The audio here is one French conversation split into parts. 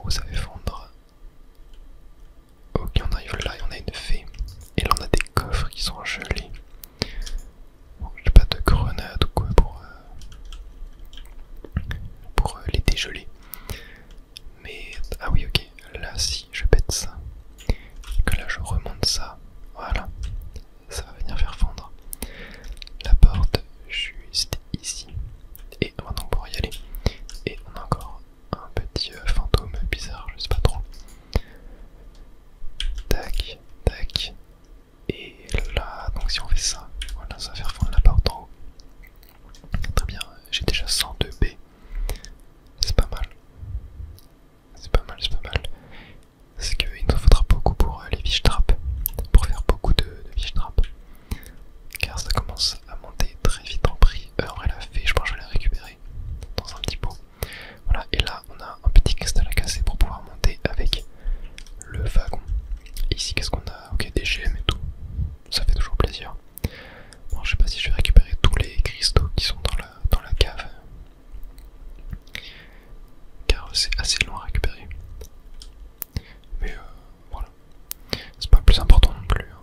où ça fait fondre. Ok, on arrive là et on a une fée. Et là on a des coffres qui sont gelés. Bon, j'ai pas de grenade ou quoi pour les dégeler. Mais ah oui, ok, là si je pète ça et que là je remonte ça, voilà, ça va venir faire fondre la porte juste ici. Et maintenant pour y aller, et on a encore un petit fantôme bizarre, je sais pas trop. Tac, tac. Et là, donc si on fait ça, voilà, ça va faire fondre la porte en haut. Très bien, j'ai déjà 102 B. C'est pas mal. C'est pas mal, c'est pas mal. C'est qu'il nous faudra beaucoup pour les fiches trappes. Pour faire beaucoup de fiches trappes. Car ça commence à monter très vite en prix. On l'a fait, je pense que je vais la récupérer dans un petit pot. Voilà, et là on a un petit cristal à casser pour pouvoir monter avec le wagon. Ici qu'est-ce qu'on a? Ok, des gemmes et tout. Ça fait toujours plaisir. Bon, je sais pas si je vais récupérer tous les cristaux qui sont dans la cave. Car c'est assez long à récupérer. Mais voilà. C'est pas le plus important non plus. Hein.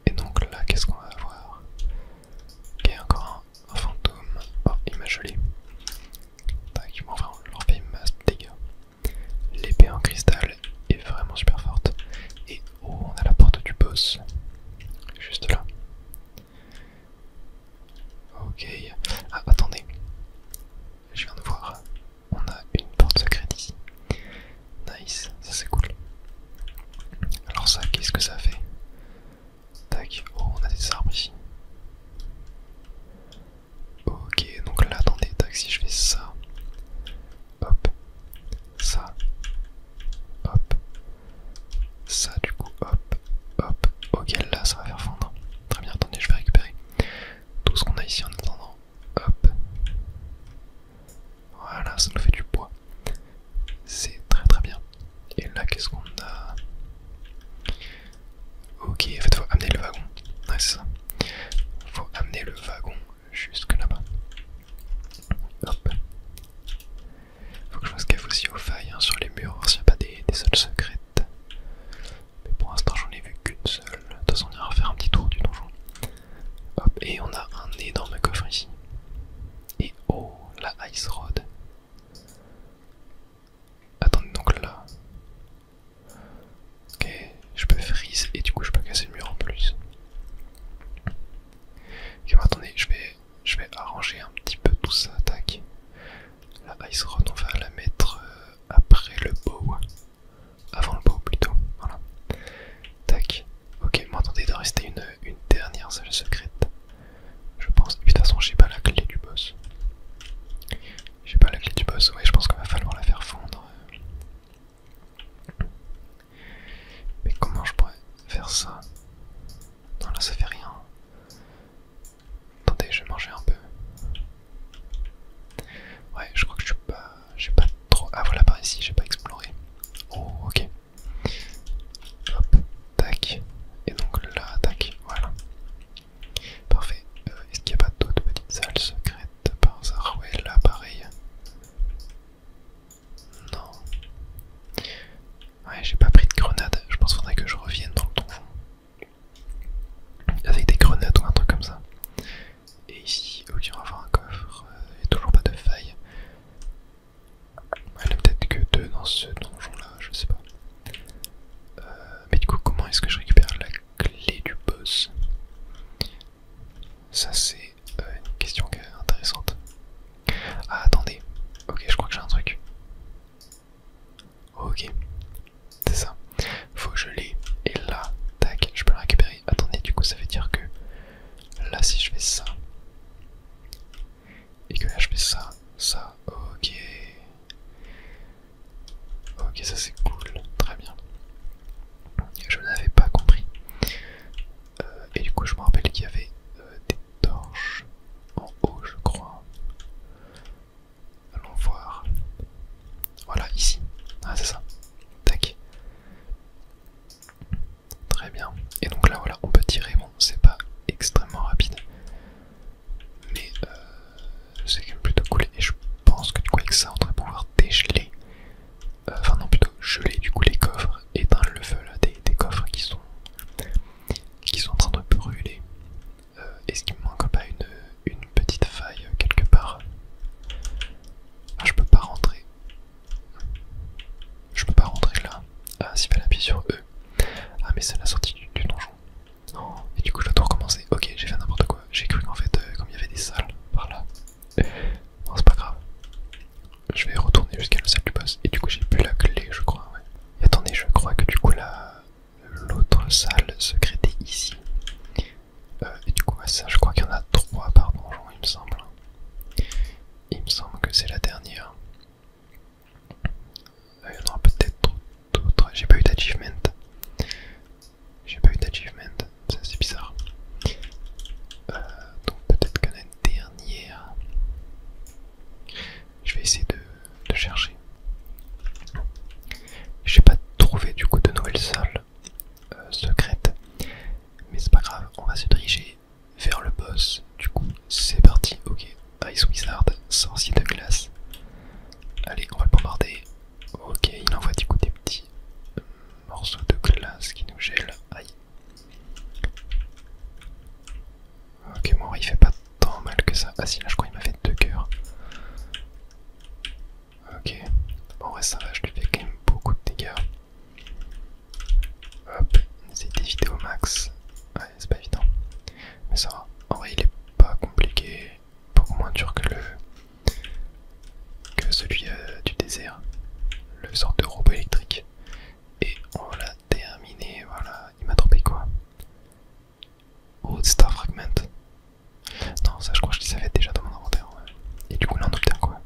Et donc là, qu'est-ce qu'on va avoir? Ok, encore un fantôme. Oh, il m'a gelé. Tac, bon, enfin, on leur fait masse de dégâts. L'épée en cristal est vraiment super forte. Et oh, on a la porte du boss. Juste là. Ok. Ah, attendez. Je viens de voir. On a une porte secrète ici. Nice, ça c'est cool. Alors ça, qu'est-ce que ça fait? Tac, oh, on a des arbres ici. Ok, donc là, attendez, tac, si je fais ça. Hop. Ça. Hop. Ça, du coup, hop. Hop. Ok, là, ça va faire fondre. Très bien, attendez, je vais récupérer tout ce qu'on a ici en attendant. Hop. Voilà, ça nous fait du bois. C'est très très bien. Et là, qu'est-ce qu'on a? Ok, en fait, faut amener le wagon. Ouais, c'est ça. Faut amener le wagon jusque là-bas. Hop. Faut que je fasse gaffe aussi aux failles hein, sur les murs, voir s'il n'y a pas des salles secrètes. Mais pour l'instant, j'en ai vu qu'une seule. De toute façon, on ira faire un petit tour du donjon. Hop, et on a un énorme coffre ici. Et oh, la Ice Rod. Attendez, donc là. Ok, je peux freeze et du coup je peux casser le mur en plus. Ok, bon, attendez, je vais arranger un petit peu tout ça, tac. La Ice Rod, on va la mettre après le bow. Avant le bow plutôt, voilà. Tac. Ok, bon attendez, il doit rester une dernière salle secrète. Je pense. Et puis de toute façon, j'ai pas la clé du boss. J'ai pas la clé du boss, ouais, je pense qu'il va falloir la faire fondre. Mais comment je pourrais faire ça? Non, là ça fait rien. Attendez, je vais manger un peu. Ouais, je crois que j'ai pas trop. Ah voilà, par ici, j'ai pas exploré. Oh, ok. Hop, tac. Et donc là, tac, voilà. Parfait. Est-ce qu'il n'y a pas d'autres petites salles secrètes par hasard? Ouais, là, pareil. Non. Ouais, j'ai pas pris de grenade. Je pense qu'il faudrait que je revienne dans le donjon. Avec des grenades ou un truc comme ça. Et ici, ok, on va avoir un coffre. Il n'y a toujours pas de faille. Il n'y en a peut-être que deux dans ce donjon-là, je sais pas. Mais du coup, comment est-ce que je récupère la clé du boss? Ça, c'est une question qui est intéressante. Ah, attendez. Ok, je crois que j'ai un truc. Ok, c'est ça. Faut que je l'ai. Et là, tac, je peux le récupérer. Attendez, du coup, ça veut dire que là, si je fais ça, et que là, je fais ça, ça, ok. Ok, ça c'est cool, très bien. Je n'avais pas compris. Et du coup, je me rappelle qu'il y avait des torches en haut, je crois. Allons voir. Voilà, ici. Ah, c'est ça. Tac. Très bien. Et donc là, voilà, on peut tirer. Bon, c'est pas extrêmement rapide. Mais c'est quand même plutôt cool. Et je pense que du coup, avec ça, on devrait pouvoir dégeler Ah, s'il fallait appuyer sur E. Ah, mais c'est la sortie du donjon. Non. Et du coup, je dois tout recommencer. Ok, j'ai fait n'importe quoi. J'ai cru qu'en fait, comme il y avait des salles par là. Non, c'est pas grave. Je vais retourner jusqu'à la salle du boss. Et du coup, j'ai plus la clé, je crois. Ouais. Et attendez, je crois que du coup, l'autre salle secrète est ici. Et du coup, ça, je crois qu'il y en a 3 par donjon, il me semble. Il me semble que c'est la dernière. Il y en aura peut-être d'autres. J'ai pas eu d'achievement. J'ai pas eu d'achievement. Ça, c'est bizarre. Donc peut-être qu'il y en a une dernière. Je vais essayer de chercher. J'ai pas trouvé du coup de nouvelles salles secrètes. Mais c'est pas grave, on va se diriger vers le boss. Du coup, c'est parti. Ok, Ice Wizard, sorcier de glace. Allez, on va le bombarder. Ok, il envoie du coup des petits morceaux de glace qui nous gèlent. Aïe. Ok, bon, il fait pas tant mal que ça. Ah si, là je crois qu'il m'a fait 2 cœurs. Ok, bon, ouais, ça va, je lui fais quand même beaucoup de dégâts. Hop, on essaie d'éviter au max. Ouais, c'est pas évident. Mais ça va. En vrai, il est pas compliqué. Beaucoup moins dur que celui du désert. Le sort de robot électrique. Et on l'a terminé. Voilà. Il m'a trompé quoi? Oh, Star Fragment. Non, ça je crois que je les avais déjà dans mon inventaire. Ouais. Et du coup, là on obtient quoi?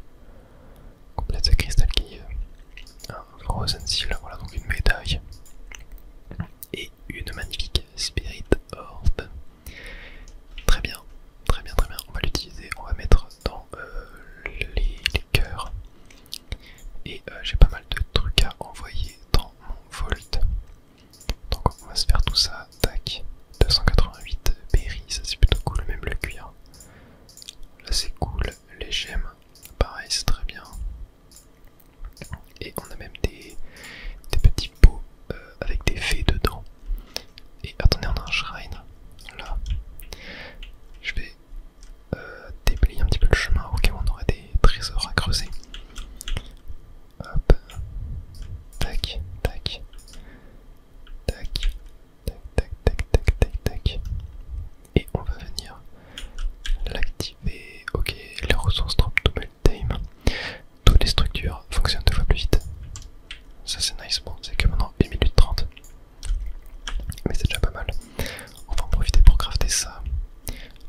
Complète the Crystal Key. Un Frozen Seal. Voilà, donc une médaille. Et une magnifique Spirit Orb. Très bien, très bien, très bien. On va l'utiliser, on va mettre dans les cœurs. Et j'ai pas mal de trucs à envoyer dans mon Vault. Donc on va se faire tout ça. Tac. 288 berries, ça c'est plutôt cool, même le cuir. Là c'est cool. Les gemmes, pareil, c'est très bien. Et on a même des petits pots avec des fées dedans. Et attendez, on a un shrine là. Je vais déblayer un petit peu le chemin au cas où on aurait des trésors à creuser. Hop. Tac, tac. Tac. Tac, tac, tac, tac, tac, tac. Et on va venir l'activer. Ok, les ressources drop double time. Toutes les structures fonctionnent 2 fois plus vite. Ça c'est nice, bon, c'est que maintenant 1 minute 30. Mais c'est déjà pas mal. On va en profiter pour crafter ça.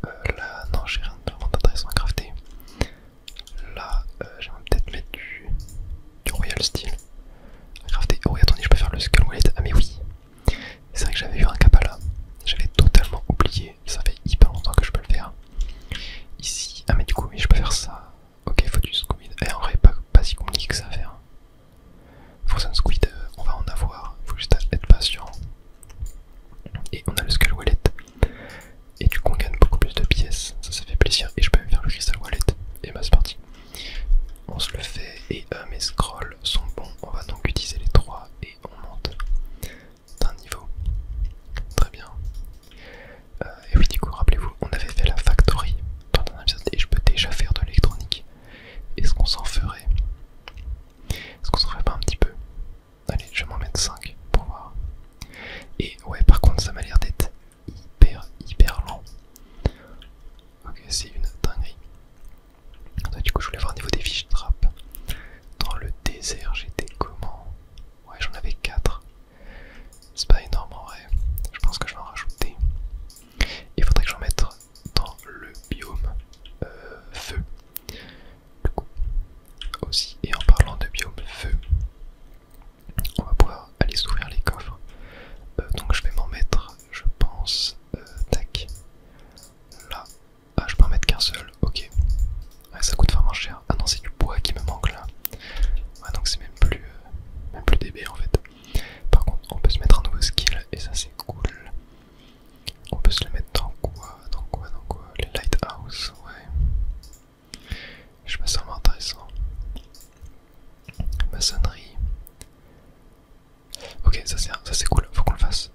Là, non, j'ai rien de vraiment intéressant à crafter. Là, j'aimerais peut-être mettre du Royal Steel à crafter. Oh oui, attendez, je peux faire le Skull Wallet. Ah mais oui, c'est vrai que j'avais eu un cap là. J'avais totalement oublié. Ça fait hyper longtemps que je peux le faire. Ici, ah mais du coup, oui, je peux faire ça. Ok, faut du squid. Et en vrai, pas si compliqué que ça à faire. Frozen Squid, on va en avoir. Faut juste être patient. Et on a le Skull Wallet. Et du coup on gagne beaucoup plus de pièces. Ça fait plaisir. Et je peux même faire le Crystal Wallet. Et bah c'est parti. On se le fait. Et mes scrolls sont bons. On va donc utiliser les 3. Et on monte d'un niveau. Très bien. Et oui, du coup rappelez-vous, on avait fait la factory dans un épisode. Et je peux déjà faire de l'électronique. Est-ce qu'on s'en ferait? Est-ce qu'on s'en ferait pas un petit peu? Allez, je vais m'en mettre 5 pour voir. Et ouais, par contre, ça m'a l'air d'être hyper lent. Ok, c'est une dinguerie. Attends, du coup, je voulais voir au niveau des fiches de trappe. Dans le désert, j'étais comment? Ouais, j'en avais 4. C'est pas énorme en vrai. Je pense que je vais en rajouter. Il faudrait que j'en mette dans le biome feu. Du coup, aussi. Et en parlant de biome feu, on va pouvoir aller s'ouvrir les coffres. Donc je vais m'en mettre, je pense, tac, là. Ah, je peux en mettre qu'un seul, ok. Ouais, ça coûte vraiment cher. Ah non, c'est du bois qui me manque là. Ouais, donc c'est même plus DB en fait. Par contre, on peut se mettre un nouveau skill et ça c'est cool. On peut se le mettre dans quoi? Les lighthouse, ouais. Je me sens intéressant. Maçonnerie. Ok, ça c'est cool, faut qu'on le fasse.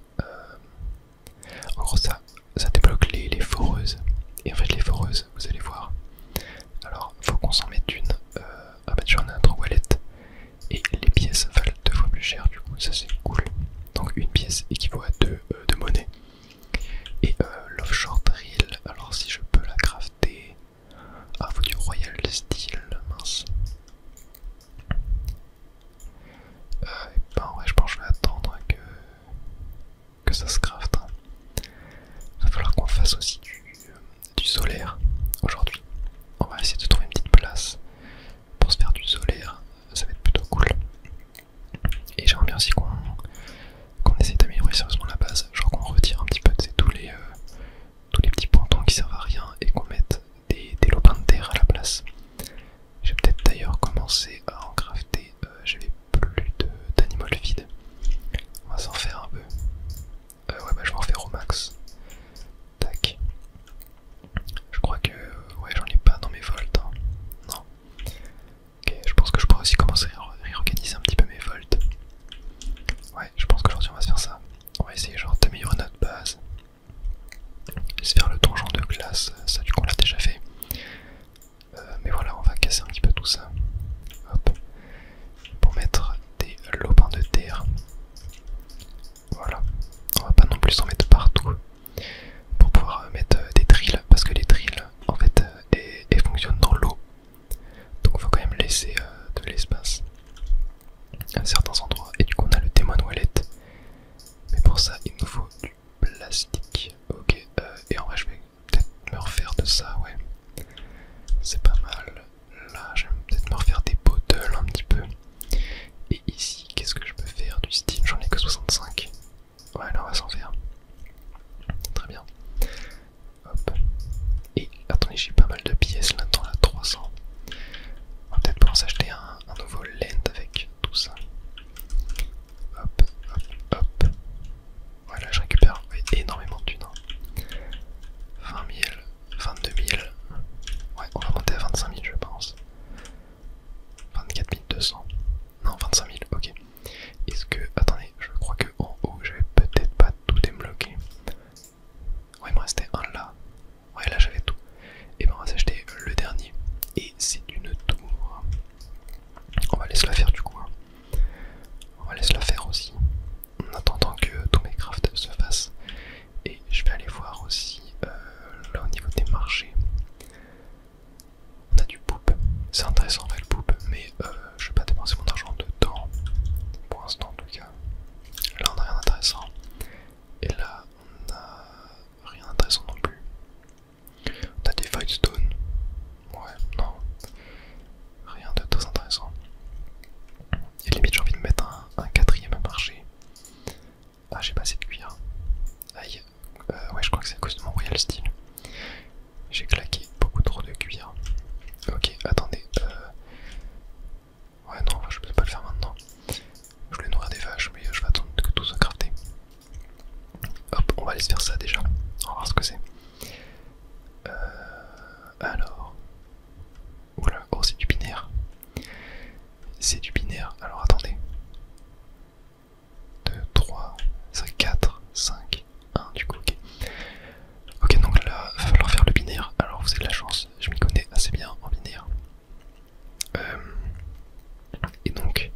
En gros ça débloque les foreuses. Et en fait les foreuses, vous allez voir. Alors faut qu'on s'en mette une à mettre sur notre wallet. Et les pièces valent 2 fois plus cher du coup, ça c'est bien aussi qu'on essaye d'améliorer sérieusement la base, genre qu'on retire un petit peu tous les petits pontons qui servent à rien et qu'on mette des lopins de terre à la place. J'ai peut-être d'ailleurs commencé à en crafter, j'avais plus d'animaux vides. On va s'en faire un peu. Ouais bah je vais en faire au max. Tac. Je crois que ouais j'en ai pas dans mes volts. Hein. Non. Ok, je pense que je pourrais aussi commencer à réorganiser un petit peu mes volts. Ouais, je pense qu'aujourd'hui on va se faire ça. On va essayer genre d'améliorer notre base. Se faire le donjon de glace, ça du coup on l'a déjà fait. Mais voilà, on va casser un petit peu tout ça. Hop. Pour mettre des lopins de terre. Voilà. On va pas non plus s'en mettre partout. Pour pouvoir mettre des drills. Parce que les drills, en fait, elles fonctionnent dans l'eau. Donc il faut quand même laisser de l'espace à certains endroits. Et du coup on a le Demon Wallet. Mais pour ça il nous faut du plastique. Ok, et en vrai je vais peut-être me refaire de ça, ouais. C'est pas mal. Là je vais peut-être me refaire des bottles un petit peu. Et ici qu'est-ce que je peux faire du style? J'en ai que 65. Ouais là on va s'en faire. Très bien. Hop. Et attendez, j'ai pas mal de pièces là-dedans, là 300. On va peut-être pouvoir s'acheter un nouveau lent avec tout ça. Hop, hop, hop. Voilà, je récupère énormément de thunes. 20 000, 22 000. Ouais, on va monter à 25 000 je pense. 24 200. Non, 25 000, ok. Est-ce que... Attendez, je crois que en haut, je vais peut-être pas tout débloquer. Ouais, il me restait un là. Ouais, là j'avais tout. Et ben on va s'acheter le dernier. Et c'est une tour. On va laisser la faire du coup. Hein. On va laisser la faire aussi. En attendant que tous mes crafts se fassent. Et je vais aller voir aussi là au niveau des marchés. On a du poop. C'est intéressant en fait le poop. Mais je vais pas dépenser mon argent dedans. Pour l'instant en tout cas. Là on a rien d'intéressant. Et là on a rien d'intéressant non plus. On a des Voidstone. Ouais, non. Rien de très intéressant. Et limite j'ai envie de mettre un quatrième marché. Ah j'ai pas assez de cuir. Aïe. Ouais je crois que c'est à cause de mon Royal Steel. J'ai claqué beaucoup trop de cuir. Ok, attendez. Ouais non, je peux pas le faire maintenant. Je voulais nourrir des vaches, mais je vais attendre que tout soit crafté. Hop, on va aller se faire ça déjà. On va voir ce que c'est. Alors... Oula, oh c'est du binaire. C'est du binaire, alors attendez. 2, 3, 5, 4, 5, 1 du coup, ok. Ok, donc là, il va falloir faire le binaire. Alors vous avez de la chance, je m'y connais assez bien en binaire. Et donc,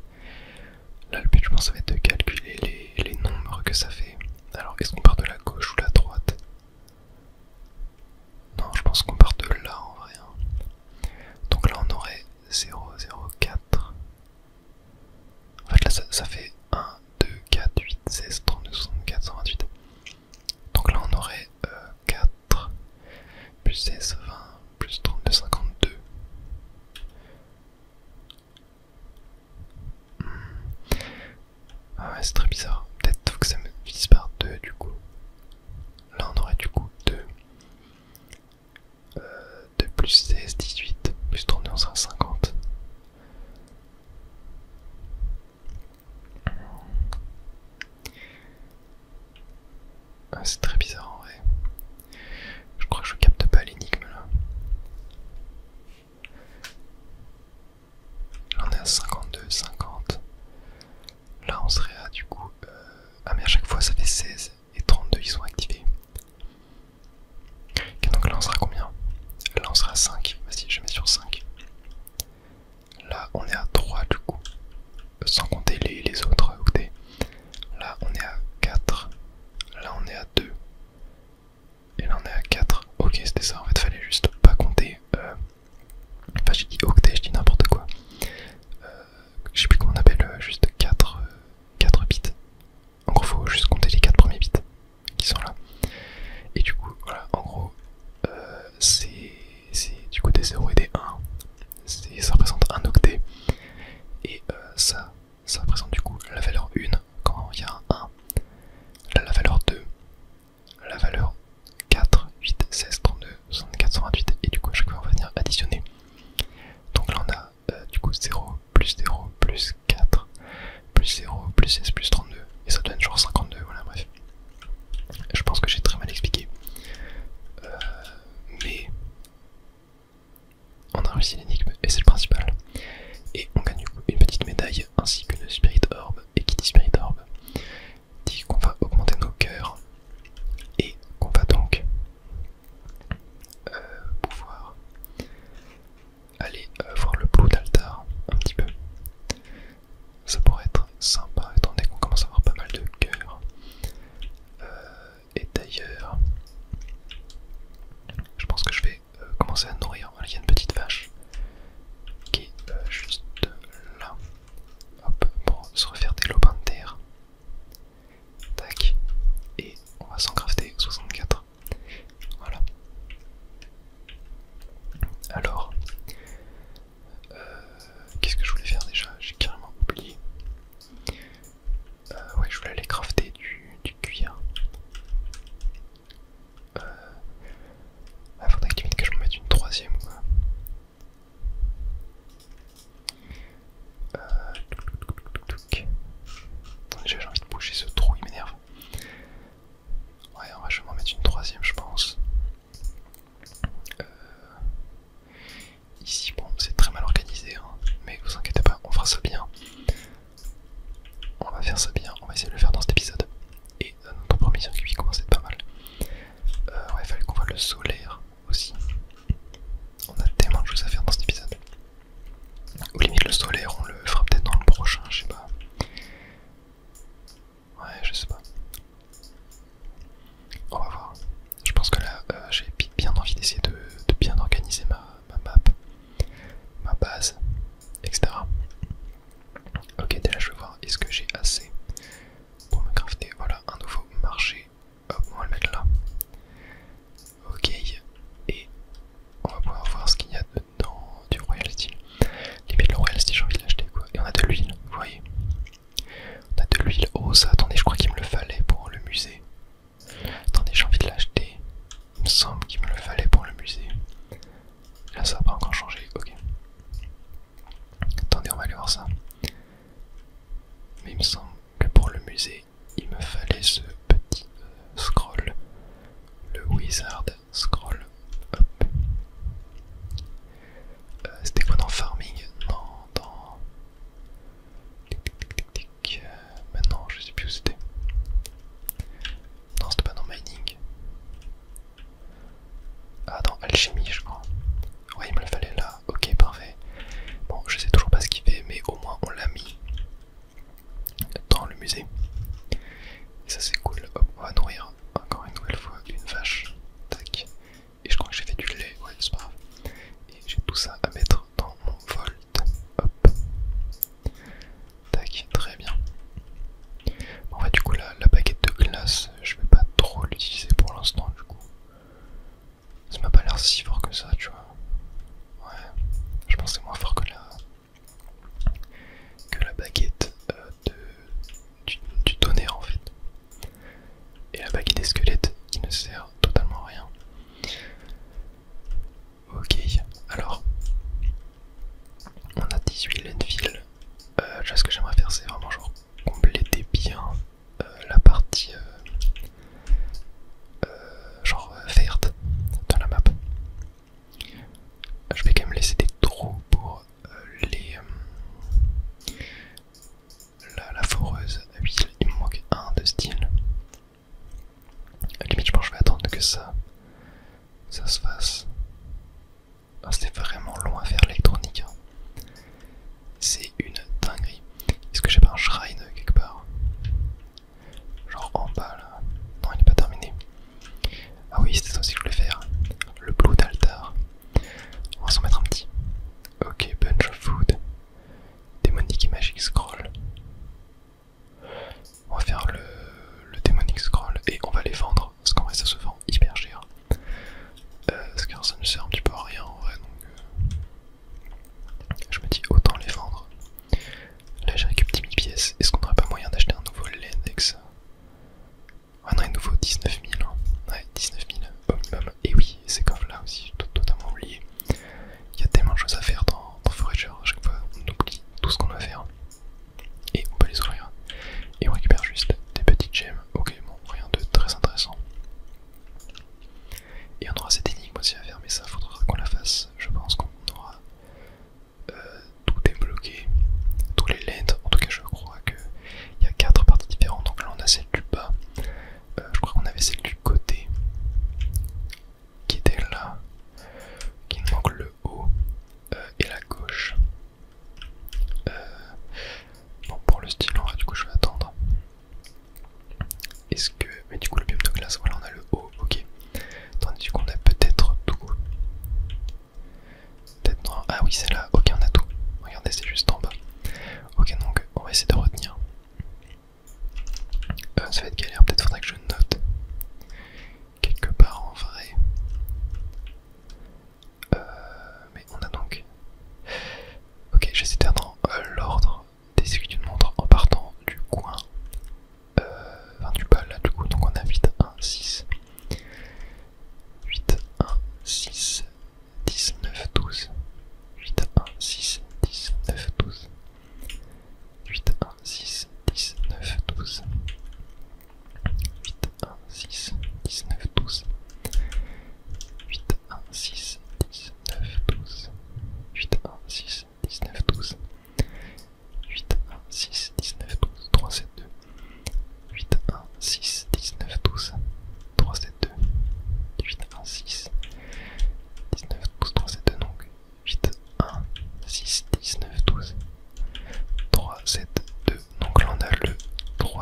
là le but je pense ça va être de calculer les nombres que ça fait. Alors est-ce qu'on part de la gauche ou la droite? Non, je pense qu'on part de là en vrai. Hein. Donc là on aurait 0, 0, 4. En fait là ça fait 1, 2, 4, 8, 16, 32, 64, 128. Donc là on aurait 4 plus 16, 20, plus 32, 52. Ah ouais c'est très bizarre. Peut-être faut que ça me divise par 2 du coup. Là on aurait du coup 2. 2 plus 16, 18, plus 32, on sera 50. Ah, c'est très bizarre en vrai. Je crois que je capte pas l'énigme là. Là on est à 52, 50. Là on serait à du coup 0 plus 16 plus 32. Et ça donne genre 52, voilà, bref. Je pense que j'ai très mal expliqué. Mais on a réussi l'énigme et c'est le principal. Et on gagne du coup une petite médaille ainsi qu'une Spirit Orb. Et qui dit Spirit Orb dit qu'on va augmenter nos cœurs et qu'on va donc pouvoir aller voir le Blood Altar un petit peu. Ça pourrait être sympa étant donné qu'on commence à avoir pas mal de cœurs. Et d'ailleurs, je pense que je vais commencer à nourrir. Voilà, il y a une petite vache qui est juste là. Hop, pour se refaire des lopins de terre. Tac. Et on va s'en crafter 64. Voilà. Alors, qu'est-ce que je voulais faire déjà? J'ai carrément oublié. Ouais, je voulais aller crafter du cuir. Faudrait limite que je me mette une troisième ou quoi. Déjà j'ai envie de bouger ce trou, il m'énerve. Ouais, en vrai je vais m'en mettre une troisième je pense. Ici bon c'est très mal organisé hein, mais vous inquiétez pas, on fera ça bien. On va faire ça bien, on va essayer de le faire dans cet épisode. Et notre premier circuit commence à être pas mal. Ouais, il fallait qu'on voit le solaire aussi. On a tellement de choses à faire dans cet épisode. Ou limite le solaire, on le fera peut-être dans le prochain, je sais pas. Ouais, je sais pas. On va voir. Je pense que là, j'ai bien envie d'essayer de bien organiser ma map, ma base, etc. Ok, déjà je vais voir, est-ce que j'ai assez pour me crafter. Voilà, un nouveau marché. Hop, on va le mettre là. Ok, et on va pouvoir voir ce qu'il y a dedans du Royal Steel. Limite le Royal Steel, j'ai envie de l'acheter quoi. Et on a de l'huile, vous voyez. On a de l'huile. Oh ça, attendez, je crois qu'il me le fallait pour le musée. Attendez, j'ai envie de l'acheter. Il me semble qu'il me le fallait pour le musée. Là ça n'a pas encore changé, ok. Attendez, on va aller voir ça. Mais il me semble que pour le musée, il me fallait ce petit scroll. Le Wizard Scroll. Hop. C'était quoi dans Farming? Non, dans... Maintenant, je sais plus où c'était. Non, c'était pas dans Mining. Ah, dans Alchimie, je crois. Ouais, il me le fallait là. Ok, parfait. Bon, je sais toujours pas ce qu'il fait, mais au moins on l'a mis dans le musée. Et ça, c'est cool. Hop, on va nourrir encore une nouvelle fois une vache. Tac. Et je crois que j'ai fait du lait. Ouais, c'est pas grave. Et j'ai tout ça à mettre dans mon Volt. Hop. Tac, très bien. En fait, du coup, la baguette de glace, je vais pas trop l'utiliser pour l'instant, du coup. Ça m'a pas l'air si fort que ça, tu vois. Ouais, je pense que c'est moins fort que la baguette du tonnerre en fait. Et la baguette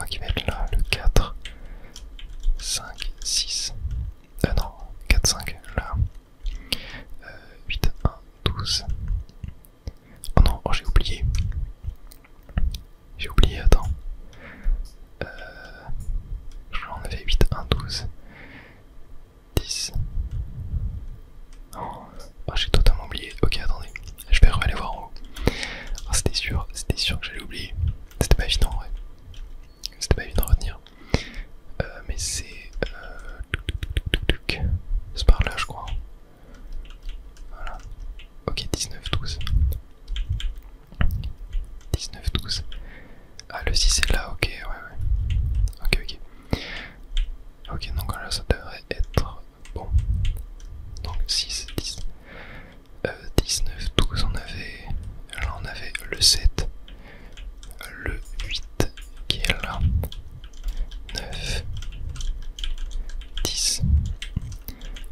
qui va être là, le 4, 5, 6, non, 4, 5, là, 8, 1, 12. Oh non, oh, j'ai oublié, attends. J'en avais 8, 1, 12, 10. Oh, j'ai totalement oublié. Ok, attendez, je vais aller voir en haut. Oh, c'était sûr que j'allais oublier. C'était pas évident en vrai. C'était pas évident à retenir. Mais c'est... c'est par là je crois. Voilà. Ok, 19, 12. 19, 12. Ah, le 6 est là, ok, ouais. Ok. Ok, donc là ça devrait être bon. Donc 6, 10. 19, 12, on avait... Là on avait le 7. Le 8 qui est là. 9. 10.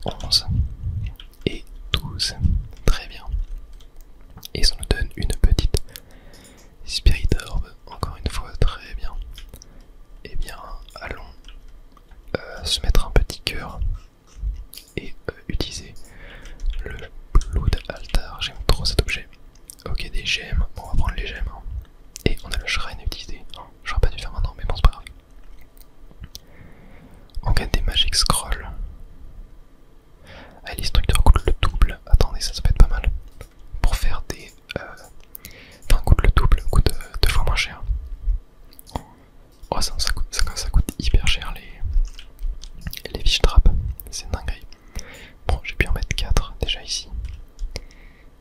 11. Et 12. Très bien. Et ça nous donne une petite Spirit Orb, encore une fois, très bien. Eh bien, allons se mettre un petit cœur et utiliser le Blood Altar. J'aime trop cet objet. Ok, des gemmes, bon, on va prendre les gemmes. Hein. Et on a le Shrine à utiliser. J'aurais pas dû faire maintenant, mais bon, c'est pas grave. On gagne des Magic Scrolls. Ah, les structures coûtent le double. Attendez, ça peut être pas mal. Pour faire des... Enfin, coûte le double, coûte 2 fois moins cher. Oh, ça coûte hyper cher les fiches trappes. C'est dinguerie. Bon, j'ai pu en mettre 4 déjà ici.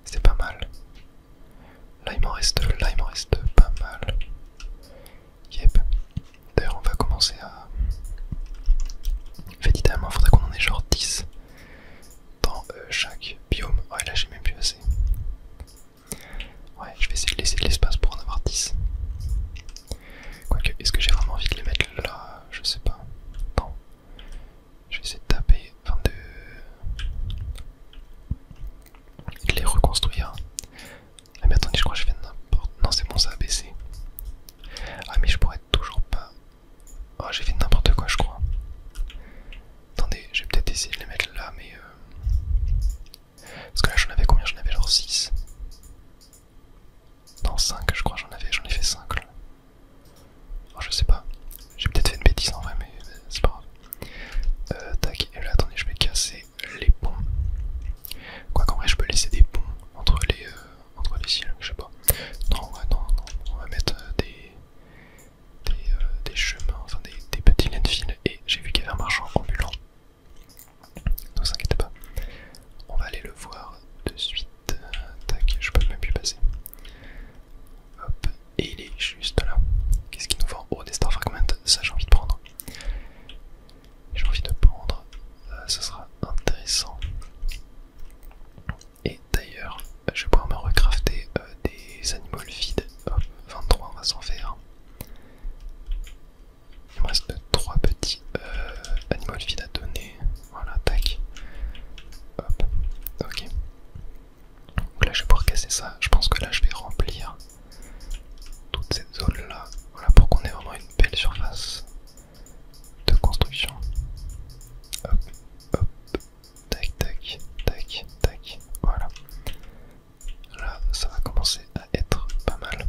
C'est pas mal. Là, il m'en reste pas mal. Yep. D'ailleurs, on va commencer à... En fait, idéalement, il faudrait qu'on en ait genre 10 dans chaque biome. Ouais, là, j'ai même plus assez. Ouais, je vais essayer de laisser de l'espace pour en avoir 10. Quoique, est-ce que j'ai vraiment envie de les mettre là? Je sais pas. Non. Je vais essayer de taper, enfin de les reconstruire. Ah mais attendez, je crois que je fais n'importe... Non, c'est bon, ça a baissé. Ah mais je pourrais toujours pas... Oh, j'ai fait n'importe quoi, je crois. Attendez, je vais peut-être essayer de les mettre là, mais... Parce que là, j'en avais combien? J'en avais genre 6. Non, 5, je crois, j'en ai fait 5 là. Oh, je sais pas. J'ai peut-être fait une bêtise en vrai, mais c'est pas grave. Tac, et là, attendez, je vais casser les ponts. Quoi qu'en vrai, je peux laisser des ponts entre les îles, je sais pas. Non, ouais, non, on va mettre des chemins, enfin des petits landfills. Et j'ai vu qu'il y avait un marchand ambulant. Ne vous inquiétez pas. On va aller le voir de suite. Tac, je peux même plus passer. Hop, et il est juste là. Qu'est-ce qu'il nous vend? Oh, des Star Fragments, ça j'ai envie de prendre. J'ai envie de prendre, ça sera intéressant. Et d'ailleurs, je vais pouvoir me recrafter des animaux vides. Hop, 23, on va s'en faire. Il me reste 3 petits animaux vides à donner. Voilà, tac. Hop, ok. Donc là, je vais pouvoir casser ça. Je pense que là, je vais remplir toute cette zone là. Voilà, pour qu'on ait vraiment une belle surface de construction. Hop, hop, tac, tac, tac, tac. Voilà. Là, ça va commencer à être pas mal.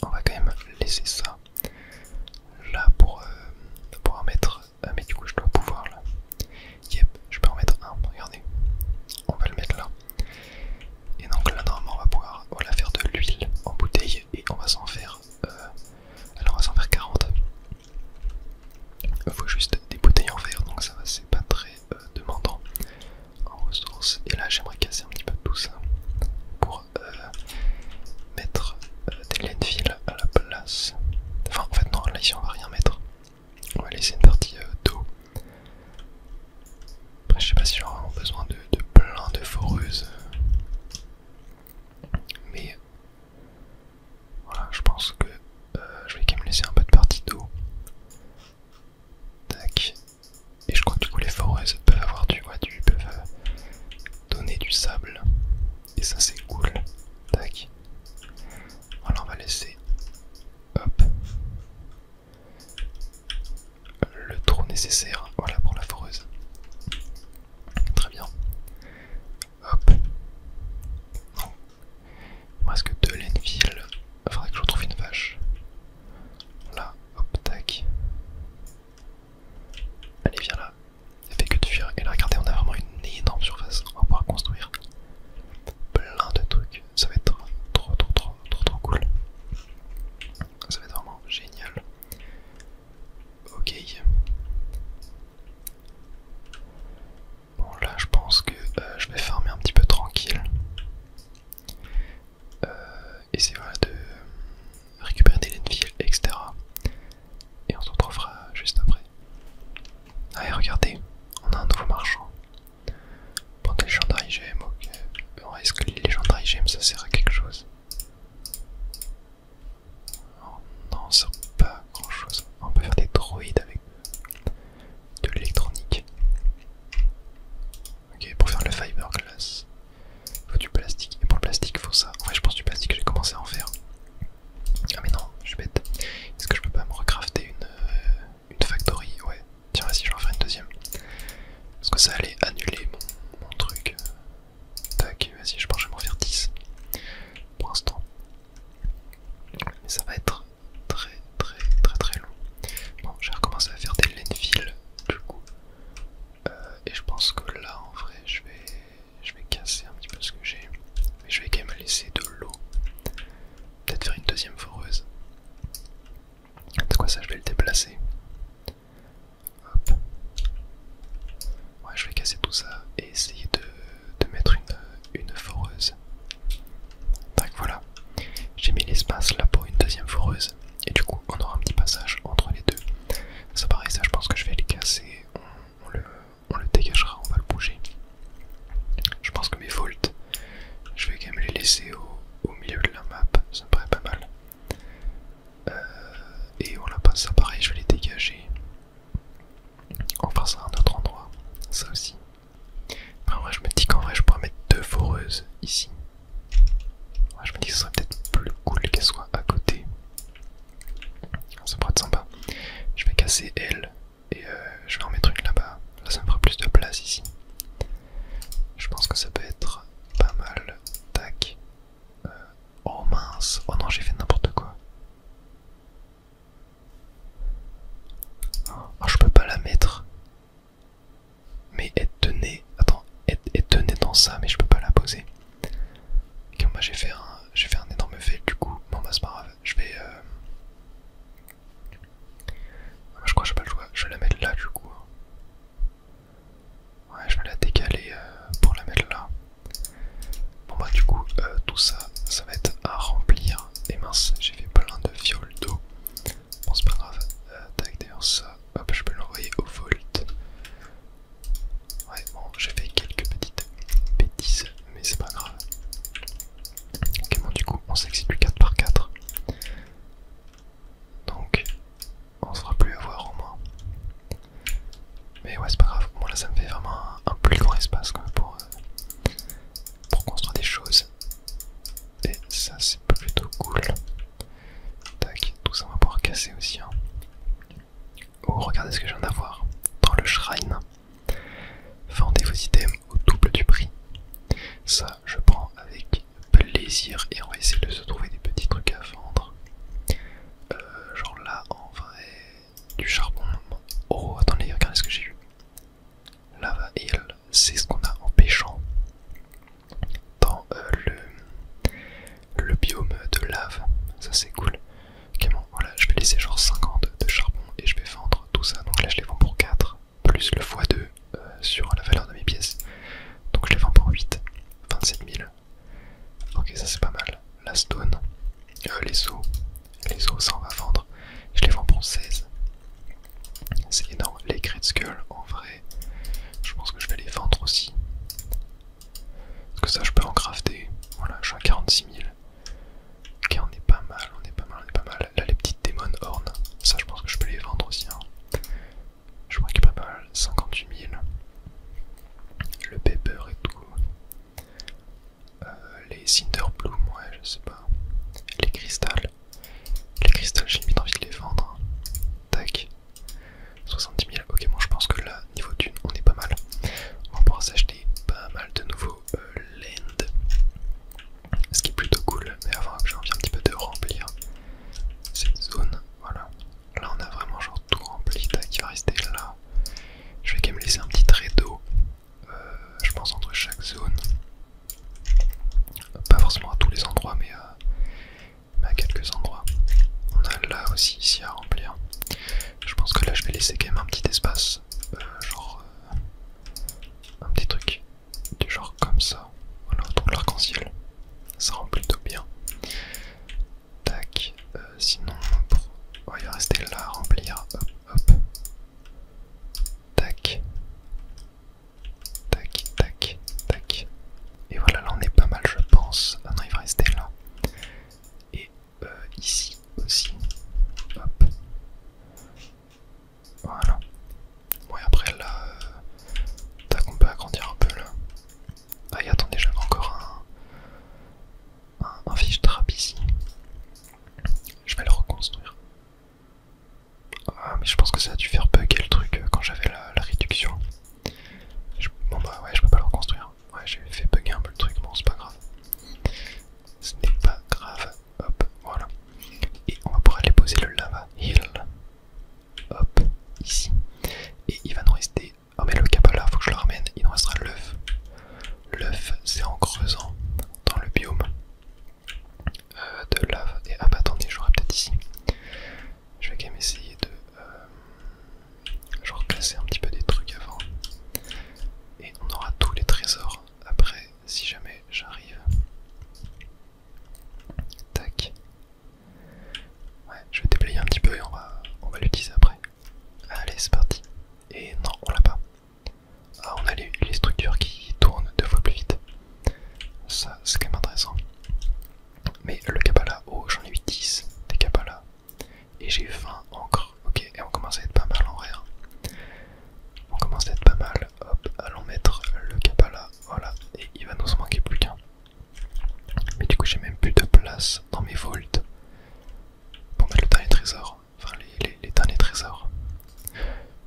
On va quand même laisser ça là pour en mettre. Ah, mais du coup, je dois pouvoir là. Yep, je peux en mettre un. Regardez, on va le mettre là. Et donc là, normalement, on va pouvoir voilà, faire de l'huile en bouteille et on va s'en faire. Alors, on va s'en faire 40. Il faut juste des bouteilles en verre, donc ça va, c'est pas très demandant en ressources. Et là, j'aimerais casser un petit peu tout ça pour mettre des landfills à la place. nécessaire, voilà, pour la foreuse. Très bien. Hop. Non. Il me reste que 2 laines fil. Il faudrait que je retrouve une vache. Là, hop, tac. Allez, viens là. Elle fait que de fuir. Et là, regardez, on a vraiment une énorme surface. On va pouvoir construire plein de trucs. Ça va être trop cool. Ça va être vraiment génial. Ok. Bon, là, je pense que je vais farmer un petit peu tranquille. Essayer voilà, de récupérer des laines fil, etc. Et on se retrouvera juste après. Allez, regardez, on a un nouveau marchand. Bon, des légendaires IGM, ok. Est-ce que les légendaires IGM ça sert à quelque chose? Oh, non, ça sert pas à grand chose. On peut faire des droïdes avec de l'électronique. Ok, pour faire le fiberglass, il faut du plastique. Et pour le plastique, il faut ça. En vrai, je pense du plastique, j'ai commencé à en faire. Ah, mais non, je suis bête. Est-ce que je peux pas me recrafter une factory? Ouais, tiens, vas-y, je vais en faire une deuxième. Parce que ça allait annuler mon truc. Tac, vas-y, je pense que je vais m'en faire 10 pour l'instant. Mais ça va être très long. Bon, j'ai recommencé à faire des laines fil du coup. Et je pense que là, en vrai, je vais casser un petit peu ce que j'ai. Mais je vais quand même laisser de l'eau. Peut-être faire une deuxième foreuse. C'est quoi ça? Je vais le déplacer. Hop. Ouais, je vais casser tout ça et essayer de mettre une foreuse. Tac, voilà. J'ai mis l'espace là pour une deuxième foreuse. Et du coup, on aura un petit passage entre les deux. Ça pareil, ça je pense que je vais le casser. On le dégagera, on va le bouger. Je pense que mes volts, je vais quand même les laisser au milieu de la map. Ça me paraît pas mal. Et on la passe, ça pareil, je vais les dégager. On passe à un autre endroit. Ça aussi. Après, en vrai, je me dis qu'en vrai, je pourrais mettre 2 foreuses ici. Ouais, je me dis que ce serait peut-être plus cool qu'elle soit à côté. Ça pourrait être sympa. Je vais casser elle et je vais en mettre une là-bas. Là, ça me fera plus de place ici. Je pense que ça peut être pas mal. Tac. Oh mince. Oh non, j'ai fait n'importe quoi. Oh, je peux pas la mettre. Mais elle tenait. Attends, elle tenait dans ça, mais je peux pas la poser. Ok, moi j'ai fait un énorme fail du coup. Bon bah c'est pas grave. Je vais. Je crois que j'ai pas le choix. Je vais la mettre là du coup. Ouais, je vais la décaler pour la mettre là. Bon bah du coup, tout ça, ça va être à remplir. Et mince, j'ai fait plein de fioles d'eau. Bon c'est pas grave. Tac, d'ailleurs ça, hop, je peux l'envoyer au Volt. Ouais, bon, j'ai fait quelques petites bêtises, mais c'est pas grave. Ok, bon du coup, on sait que c'est du 4x4. Donc, on se fera plus avoir au moins. Mais ouais, c'est pas grave. Bon là, ça me fait vraiment un plus grand espace quoi, pour construire des choses. Et ça, c'est plutôt cool. Tac, tout ça on va pouvoir casser aussi. Hein. Oh, regardez ce que je viens d'avoir. Dans le shrine, vendez vos items au double du prix. Ça, je prends avec plaisir et on va essayer de se trouver des petits trucs à vendre. Genre là, en vrai, du charbon. Oh, attendez, regardez ce que j'ai eu. Lava Ale, c'est ce qu'on a en pêchant dans le biome de lave. Ça, c'est cool. Ok, bon, voilà, je vais laisser genre 50 de charbon et je vais vendre tout ça. Donc là, je les vends pour 4, plus le x2 sur la valeur de mes pièces. Donc je les vends pour 8, 27 000. Ok, ça c'est pas mal. La stone, aussi ici à remplir. Je pense que là je vais laisser quand même un petit espace, genre un petit truc du genre comme ça, voilà, autour de l'arc-en-ciel. Ça rend plutôt bien. Tac, sinon il va rester là à remplir. Hop, hop. Tac. Tac, tac, tac. Et voilà, là on est pas mal je pense. Ah non, il va rester là. Et ici aussi. Hop. Voilà. Bon et après là, tac, on peut agrandir un peu là. Ah et attendez, j'avais encore un fiche trap ici. Je vais le reconstruire. Ah mais je pense que ça a dû faire bugger le truc quand j'avais la réduction. Bon bah ouais, je peux pas le reconstruire. Ouais, j'ai fait bugger un peu le truc, bon c'est pas grave. Ce n'est pas grave. Hop, voilà. Et on va pouvoir aller poser le lava hill. Hop, ici. Et il va nous rester... Oh mais le Kapala, faut que je le ramène. Il nous restera l'œuf. L'œuf, c'est en creusant dans le biome de lave. Et ah bah attendez, j'aurais peut-être ici. Je vais quand même essayer de... genre casser un petit peu des trucs avant. Et on aura tous les trésors après, si jamais j'arrive. Tac. Ouais, je vais déblayer un petit peu et on va l'utiliser après. Allez, c'est parti. Et non, on l'a pas. Ah, on a les structures qui tournent 2 fois plus vite. Ça, c'est quand même intéressant. Mais le Kapala, oh, j'en ai eu 10 des Kapala. Et j'ai eu 20 encore. Ok, et on commence à être pas mal en vrai. On commence à être pas mal. Hop, allons mettre le Kapala. Voilà, et il va nous en manquer plus qu'un. Mais du coup, j'ai même plus de place dans mes vaults pour mettre le dernier trésor. Enfin, les derniers trésors.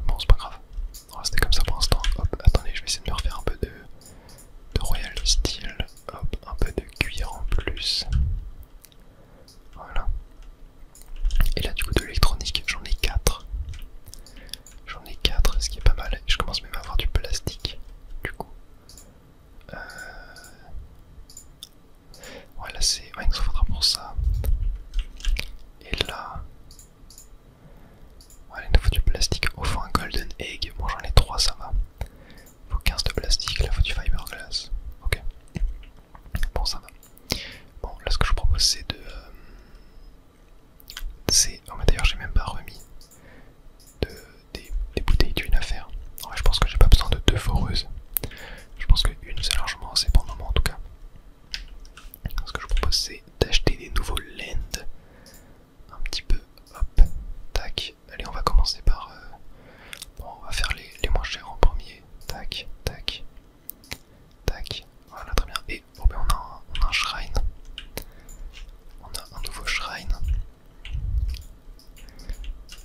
Bon, c'est pas grave. On va rester comme ça pour l'instant. Hop, attendez, je vais essayer de me refaire un peu de Royal Steel. Hop, un peu de cuir en plus. Voilà. Et là, du coup, de l'électronique, j'en ai 4. J'en ai 4, ce qui est pas mal. Je commence même à avoir du plastique. Du coup. Ouais, là, c'est. Ouais, il nous en faudra pour ça. Et là. Ouais, il nous faut du plastique. Au fond, un golden egg. Bon, j'en ai 3, ça va. Il faut 15 de plastique. Là, il faut du fiberglass. Ok. Bon, ça va. Bon, là, ce que je vous propose, c'est de. Oh, mais d'ailleurs, j'ai même pas remis des bouteilles d'huile à faire. Ouais, je pense que j'ai pas besoin de 2 foreuses. Je pense qu'une, c'est largement assez pour le moment, en tout cas. Ce que je vous propose, c'est d'acheter des nouveaux lens. Un petit peu. Hop. Tac. Allez, on va commencer par. Bon, on va faire les moins chers en premier. Tac, tac. Tac. Voilà, très bien. Et bon, ben, on a un shrine. On a un nouveau shrine.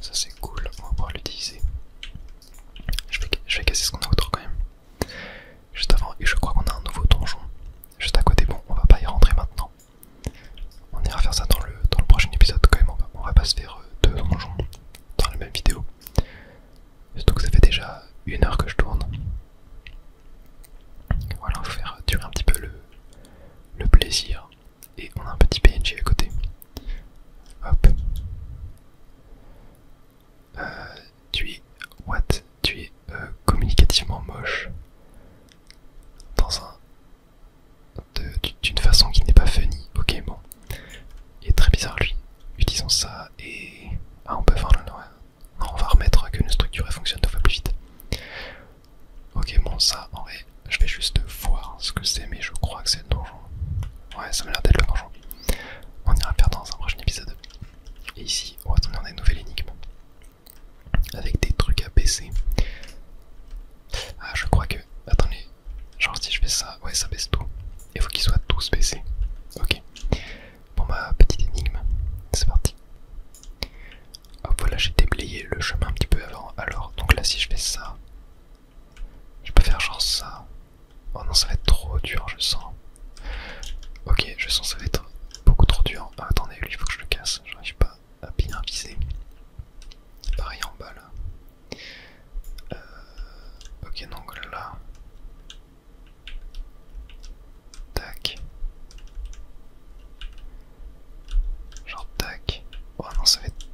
Ça c'est cool, on va pouvoir l'utiliser. Je vais casser ce qu'on a autour quand même. Juste avant, et je crois qu'on a un nouveau donjon. Juste à côté, bon, on va pas y rentrer maintenant. On ira faire ça dans le prochain épisode quand même, on va pas se faire 2 donjons dans la même vidéo. Surtout que ça fait déjà 1 heure que je tourne. Voilà, on va faire durer un petit peu le plaisir. Et on a un petit PNJ à côté. Hop. Tu es... What? Tu es communicativement moche. Dans un... d'une façon qui n'est pas funny. Ok, bon. Il est très bizarre lui. Utilisons ça et... Ah, on peut faire le... Ouais. Non, on va remettre que une structure elle fonctionne 2 fois plus vite. Ok, bon, ça, en vrai, je vais juste voir ce que c'est, mais je crois que c'est le donjon. Ouais, ça m'a l'air d'être le donjon. On ira le faire dans un prochain épisode. Et ici, on va tourner dans une nouvelle énigme. Avec des trucs à baisser. Ah, je crois que... Attendez. Genre si je fais ça, ouais, ça baisse tout. Il faut qu'ils soient tous baissés. Ok. Bon, ma petite énigme. C'est parti. Hop, voilà, j'ai déblayé le chemin un petit peu avant. Alors, donc là, si je fais ça... Je peux faire genre ça. Oh non, ça va être trop dur, je sens. Ok, je sens que ça va être beaucoup trop dur. Ah, attendez, lui, il faut que je le casse. J'arrive pas à bien viser. Pareil en bas là. Ok, donc là. Tac. Genre tac. Oh non, ça va être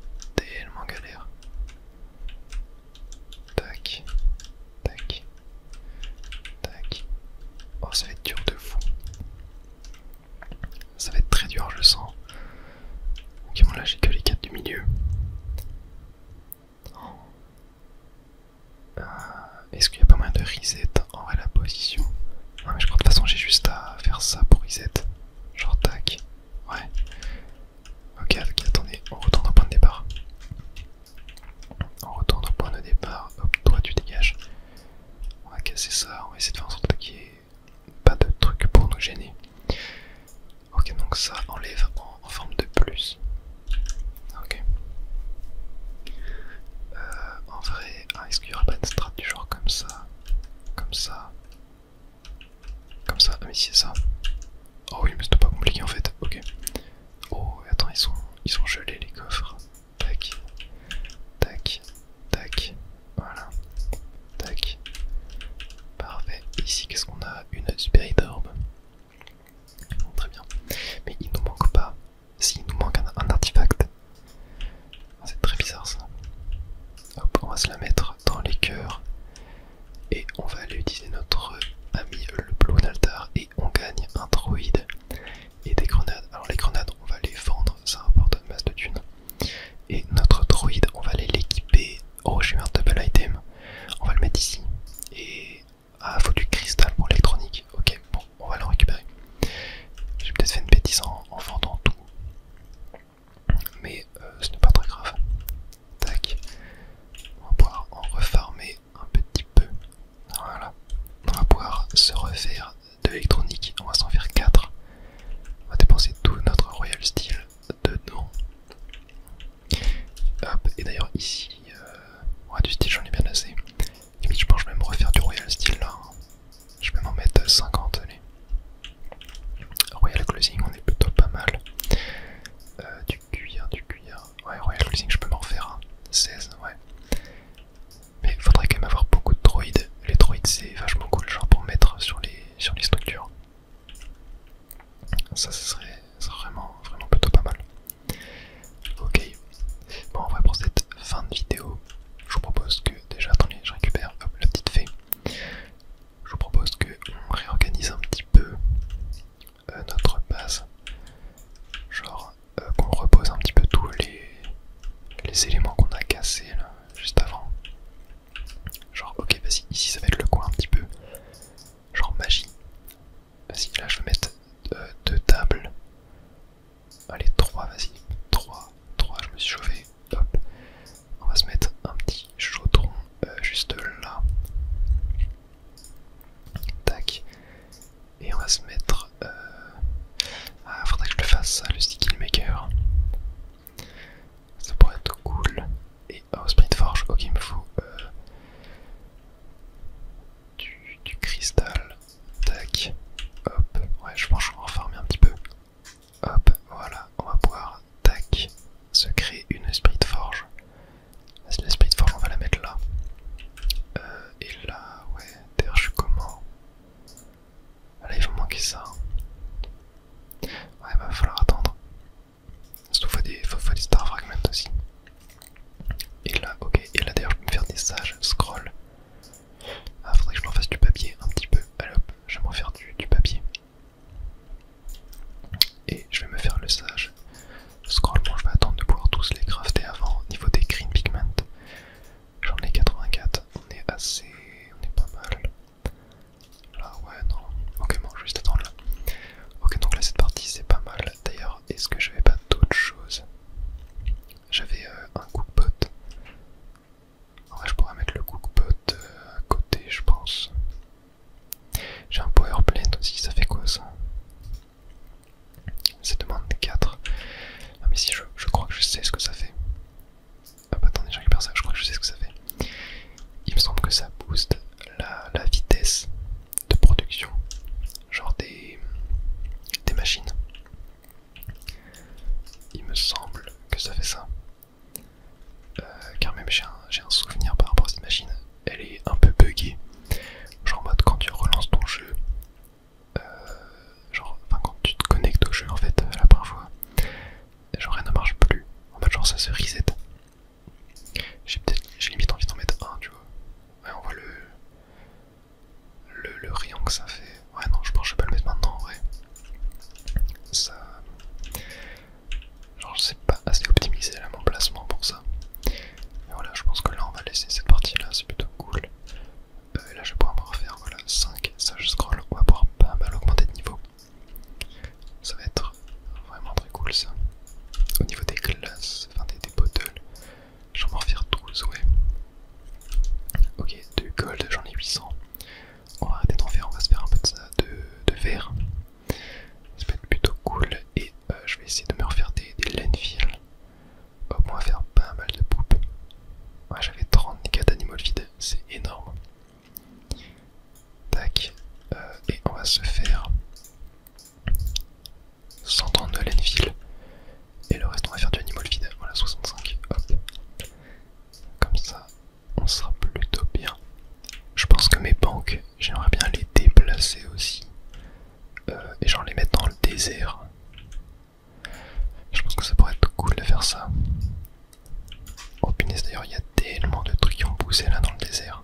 se la mettre dans les cœurs. Et on va aller utiliser notre ami le Bloon Altar et on gagne un droïde et des grenades. Alors les grenades on va les vendre, ça rapporte une masse de thunes. Et notre droïde on va aller l'équiper. Oh j'ai eu un double item, on va le mettre ici. Et ah faut du cristal pour l'électronique. Ok bon on va le récupérer. J'ai peut-être fait une bêtise en vendant tout. Mais ce n'est pas très grave. Tac. On va pouvoir en refarmer un petit peu. Voilà. On va pouvoir se refaire de l'électronique. On va s'en faire 4. On va dépenser tout notre Royal Steel dedans. Hop. Et d'ailleurs ici, ouais, du steel j'en ai bien assez. Limite je pense que je vais me refaire du Royal Steel là. Je vais m'en mettre 50. Allez. Royal Closing on est plutôt pas mal. Du cuir. Ouais, Royal Closing je peux m'en refaire hein. 16, ouais. Mais il faudrait quand même avoir beaucoup de droïdes. Les droïdes c'est vachement cool, genre pour mettre sur les structures. Ça serait vraiment plutôt pas mal. Ok. Bon en vrai pour cette fin de vidéo, je vous propose que déjà, attendez, je récupère hop, la petite fée. Je vous propose que on réorganise un petit peu notre base. Genre qu'on repose un petit peu tous les éléments qu'on a cassés là, juste avant. Genre ok vas-y, ici ça va être le coin un petit peu. Genre magie. Vas-y là je vais mettre 2 tables. Allez 3 vas-y. 3, je me suis chauffé. Hop. On va se mettre un petit chaudron juste là. Tac. Et on va se mettre... Ah faudrait que je le fasse ça, le sticky maker. Ça pourrait être cool. Et oh Sprite Forge, ok il me faut du cristal. Tac. Hop. Ouais je pense que je vais en farmer un petit peu. Hop, voilà, on va pouvoir tac se créer une Sprite Forge. La Sprite Forge on va la mettre là. Et là, ouais, d'ailleurs je suis comment? Ah, là il va me manquer ça. Ouais bah va falloir attendre. Surtout faut des Star Fragments aussi. Et là, ok, et là d'ailleurs je peux me faire des sages scroll. Ah faudrait que je m'en fasse du papier un petit peu. Allez hop, je vais m'en faire du papier. Et je vais me faire le sage scroll. Bon je vais attendre de pouvoir tous les crafter avant. Niveau des green pigment, j'en ai 84. On est assez... on est pas mal. Là ouais non. Ok bon je vais juste attendre là. Ok donc là cette partie c'est pas mal. D'ailleurs est-ce que j'avais pas d'autres choses? J'avais un cookpot. En vrai je pourrais mettre le cookpot à côté je pense. J'ai un power plant aussi, ça fait quoi ça? Ça demande 4. Ah mais si je crois que je sais ce que ça fait. Hop attendez je récupère ça, je crois que je sais ce que ça fait. Il me semble que ça booste la vitesse de production. Genre des machines. Il me semble que ça fait ça. Car même j'ai un souvenir par rapport à cette machine. Elle est un peu buggée. Genre en mode quand tu relances ton jeu. Genre enfin quand tu te connectes au jeu en fait la première fois. Genre elle ne marche plus. En mode genre ça se reset. J'ai limite envie d'en mettre un tu vois. Ouais on voit le rayon que ça fait. Ouais non je pense que je vais pas le mettre maintenant en vrai. Ça... genre c'est pas assez optimisé là mon placement pour ça. Mais voilà je pense que là on va laisser cette partie là, c'est plutôt cool. Et là je vais pouvoir me refaire voilà 5, ça je scroll, on va pouvoir pas mal augmenter de niveau. Ça va être vraiment très cool ça. Au niveau des classes, enfin des bottles, c'est là dans le désert.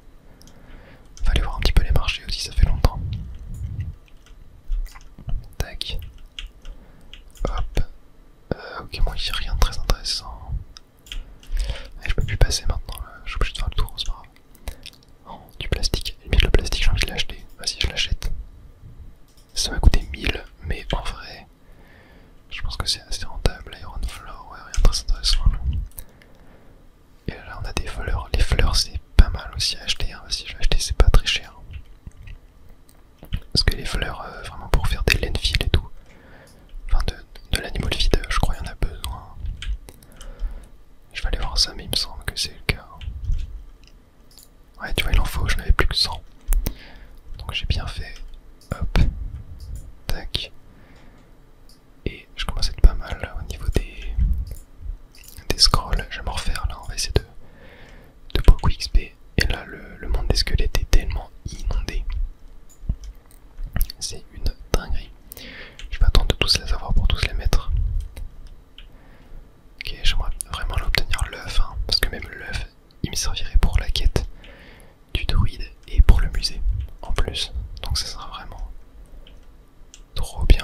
On va aller voir un petit peu les marchés aussi, ça fait longtemps. Tac. Hop. Ok, bon, il n'y a rien de très intéressant. Et je peux plus passer maintenant, là. Je suis obligé de faire le tour, c'est pas grave. Oh, du plastique. Limite le plastique, j'ai envie de l'acheter. Vas-y, je l'achète. Ça m'a coûté 1000, mais en vrai, je pense que c'est assez rentable. Iron Floor, ouais, rien de très intéressant. Là. Et là, on a des fleurs. Les fleurs, c'est pas mal aussi à acheter. Hein. Vas-y, je vais acheter, c'est pas très cher. Parce que les fleurs, vraiment pour faire des laines fil et tout. Enfin, de l'animal feed, je crois qu'il y en a besoin. Je vais aller voir ça, mais il me semble que c'est le cas. Ouais, tu vois, il en faut, je n'avais plus que 100. Donc j'ai bien fait. Hop. Tac. Et je commence à être pas mal là, au niveau des scrolls. Je vais m'en refaire là, on va essayer de beaucoup XP. Et là, le monde des squelettes est tellement inondé. C'est une dinguerie. Je vais attendre de tous les avoir pour tous les mettre. Ok, j'aimerais vraiment l'obtenir l'œuf, hein, parce que même l'œuf, il me servirait pour la quête du druide et pour le musée en plus. Donc ça sera vraiment trop bien.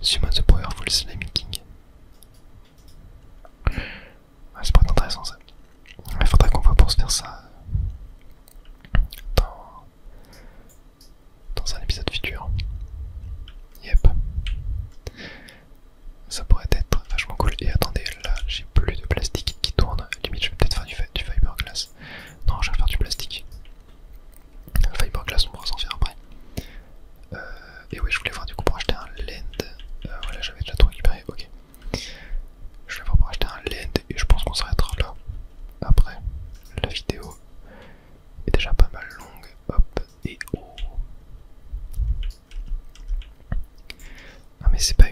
Summon the Powerful Slimy King. Ouais, ça pourrait être intéressant ça. Il faudrait qu'on voit pour se faire ça dans un épisode futur. Yep. Ça pourrait être vachement cool. Et attendez, là j'ai plus de plastique qui tourne. Limite, je vais peut-être faire du fiberglass. Non, je vais faire du plastique. Le fiberglass, on pourra s'en faire après. Et oui, je voulais voir du coup pour acheter un land. Voilà, j'avais déjà tout récupéré. Ok. Je vais voir pour acheter un land et je pense qu'on s'arrêtera là. Après, la vidéo est déjà pas mal longue. Hop, et oh. Ah, mais c'est pas